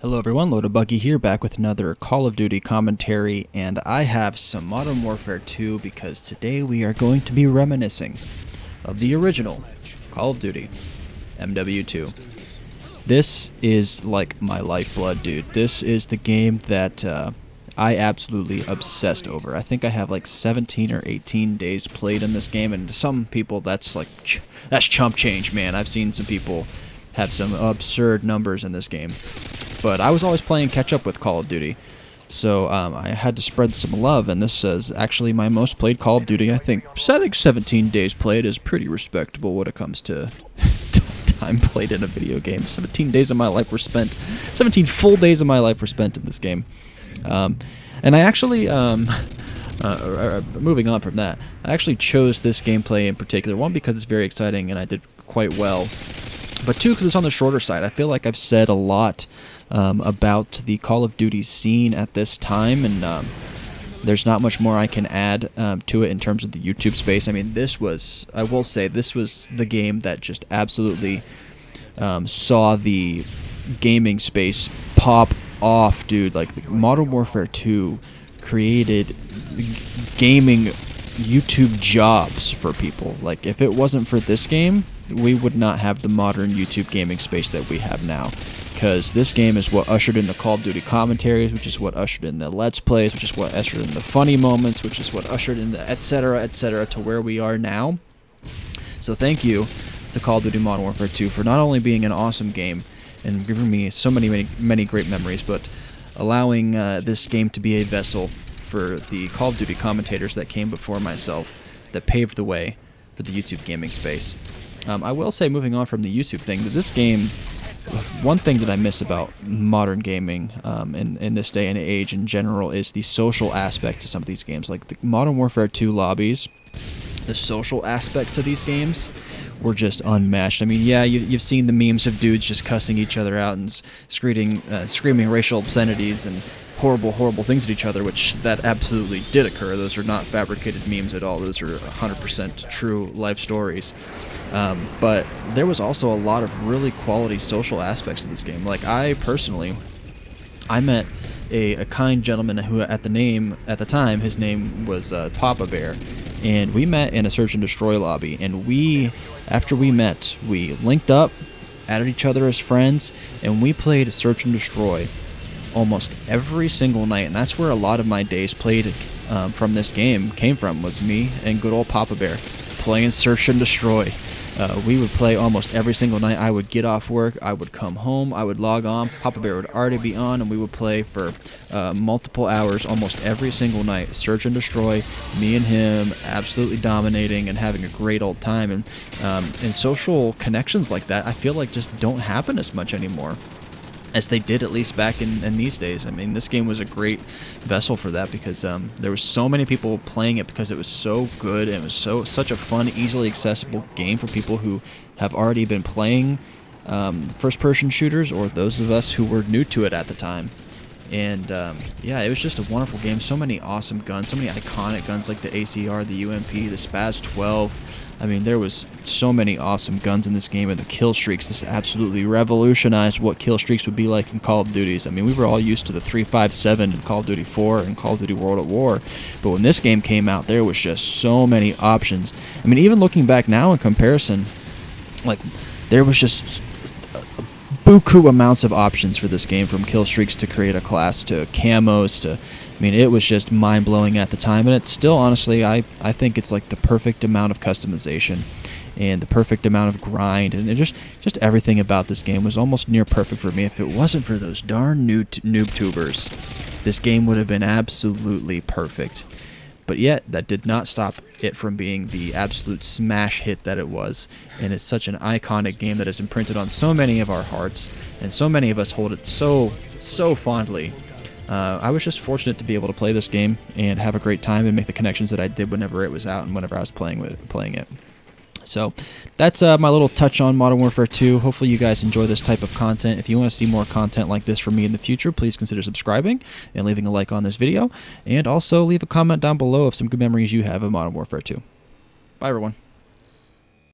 Hello everyone, Buggy here, back with another Call of Duty commentary, and I have some Modern Warfare 2 because today we are going to be reminiscing of the original Call of Duty, MW2. This is like my lifeblood, dude. This is the game that I absolutely obsessed over. I think I have like 17 or 18 days played in this game, and to some people that's like, that's chump change, man. I've seen some people have some absurd numbers in this game. But I was always playing catch-up with Call of Duty, so I had to spread some love, and this is actually my most played Call of Duty. I think 17 days played is pretty respectable when it comes to time played in a video game. 17 days of my life were spent, 17 full days of my life were spent in this game. And I actually, moving on from that, I actually chose this gameplay in particular, one, because it's very exciting and I did quite well, but two, because it's on the shorter side. I feel like I've said a lot about the Call of Duty scene at this time, and there's not much more I can add to it in terms of the YouTube space. I mean, this was, I will say, this was the game that just absolutely saw the gaming space pop off, dude. Like, Modern Warfare 2 created gaming YouTube jobs for people. Like, if it wasn't for this game, we would not have the modern YouTube gaming space that we have now, because this game is what ushered in the Call of Duty commentaries, which is what ushered in the Let's Plays, which is what ushered in the funny moments, which is what ushered in the etc., to where we are now. So thank you to Call of Duty Modern Warfare 2 for not only being an awesome game and giving me so many great memories, but allowing this game to be a vessel for the Call of Duty commentators that came before myself, that paved the way for the YouTube gaming space. I will say, moving on from the YouTube thing, that this game, one thing that I miss about modern gaming in this day and age in general is the social aspect to some of these games. Like the Modern Warfare 2 lobbies, the social aspect to these games were just unmatched. I mean, yeah, you've seen the memes of dudes just cussing each other out and screaming racial obscenities and horrible things at each other, which that absolutely did occur. Those are not fabricated memes at all. Those are 100% true life stories. But there was also a lot of really quality social aspects to this game. Like, I met a kind gentleman who at the time, his name was Papa Bear, and we met in a search and destroy lobby, and after we met, we linked up, added each other as friends, and we played search and destroy almost every single night. And that's where a lot of my days played from this game came from, was me and good old Papa Bear playing search and destroy. We would play almost every single night. I would get off work, I would come home, I would log on, Papa Bear would already be on, and we would play for multiple hours almost every single night. Search and destroy, me and him absolutely dominating and having a great old time. And social connections like that, I feel like just don't happen as much anymore as they did, at least back in these days. I mean, this game was a great vessel for that, because there was so many people playing it because it was so good, and it was such a fun, easily accessible game for people who have already been playing first-person shooters, or those of us who were new to it at the time. And yeah, it was just a wonderful game. So many awesome guns, so many iconic guns like the ACR, the UMP, the Spaz 12. I mean, there was so many awesome guns in this game, and the kill streaks. This absolutely revolutionized what kill streaks would be like in Call of Duties. I mean, we were all used to the 3.57 in Call of Duty 4 and Call of Duty World at War, but when this game came out, there was just so many options. I mean, even looking back now in comparison, like, there was just buku amounts of options for this game, from kill streaks to create a class to camos to, I mean, it was just mind-blowing at the time, and it's still, honestly, I think it's like the perfect amount of customization and the perfect amount of grind, and just everything about this game was almost near perfect for me. If it wasn't for those darn noob tubers, this game would have been absolutely perfect. But yet, that did not stop it from being the absolute smash hit that it was. And it's such an iconic game that is imprinted on so many of our hearts, and so many of us hold it so fondly. I was just fortunate to be able to play this game and have a great time and make the connections that I did whenever it was out and whenever I was playing it. So that's my little touch on Modern Warfare 2. Hopefully you guys enjoy this type of content. If you want to see more content like this from me in the future, please consider subscribing and leaving a like on this video. And also leave a comment down below of some good memories you have of Modern Warfare 2. Bye, everyone.